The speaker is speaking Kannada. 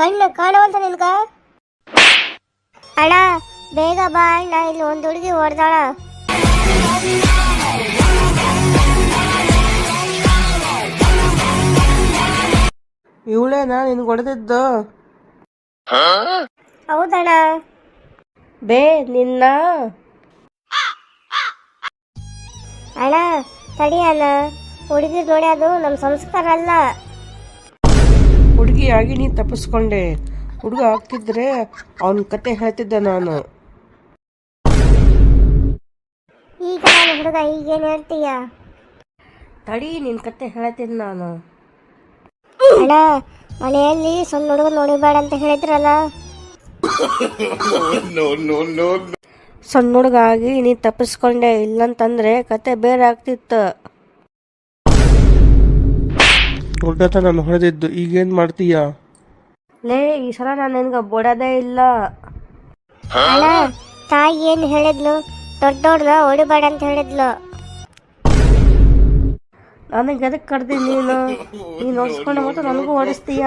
ಕಣ್ಣು ಕಾಣವಲ್ತ ನಿನ್ಗ? ಅಣ್ಣ ಬೇಗ ಬಾ ಅಣ್ಣ, ಇಲ್ಲಿ ಒಂದು ಹುಡುಗಿ ಹೊಡೆದಾಳ. ಇವಳೇನಾ ನಿನ್ಗೆ ಹೊಡೆದಿದ್ದು? ಹೌದಣ್ಣ. ಬೇ ನಿನ್ನ ಅಣ್ಣ ತಡಿ ಅಣ್ಣ, ಹುಡುಗಿ ನೋಡ್ಯಾದು ನಮ್ಮ ಸಂಸ್ಕಾರ ಅಲ್ಲ. ಹುಡುಗಿಯಾಗಿ ನೀ ತಪ್ಪಿಸ್ಕೊಂಡೆ. ಹುಡುಗ ಆಗ್ತಿದ್ರೆ ಅವನ ಕತೆ ಹೇಳ್ತಿದ್ದೆ ನಾನು. ಈಗ ನಾನು ಹುಡುಗ, ಈಗೇನು ಹೇಳ್ತೀಯ? ತಡಿ ನಿನ್ ಕತೆ ಹೇಳ್ತೀನಿ ನಾನು. ಅಣ್ಣ ಮನೆಯಲ್ಲಿ ಸಣ್ಣ ಹುಡುಗ ನೋಡಿಬೇಡ ಅಂತ ಹೇಳಿದ್ರಲ್ಲ. ಸಣ್ಣ ಹುಡುಗ ಆಗಿ ನೀ ತಪ್ಪಿಸ್ಕೊಂಡೆ, ಇಲ್ಲಂತಂದ್ರೆ ಕತೆ ಬೇರೆ ಆಗ್ತಿತ್ತು. ದೊಡ್ಡತ ನಾನು ಹೊಡೆದಿದ್ದು, ಈಗೇನ್ ಮಾಡ್ತೀಯ? ಲೇ ಈ ಸಲ ನಾನು ನಿನ್ಗೆ ಬೊಡೋದೇ ಇಲ್ಲ. ಅಣ್ಣ ತಾಯಿ ಏನು ಹೇಳಿದ್ಲು? ದೊಡ್ಡವ್ರನ್ನ ಹೊಡಿಬೇಡ ಅಂತ ಹೇಳಿದ್ಲು. ನನಗೆ ಎದಕ್ಕೆ ಕರ್ದಿ ನೀನು? ನೀನು ಹೊಡ್ಸ್ಕೊಂಡು ಮತ್ತು ನನಗೂ ಹೊಡಿಸ್ತೀಯ?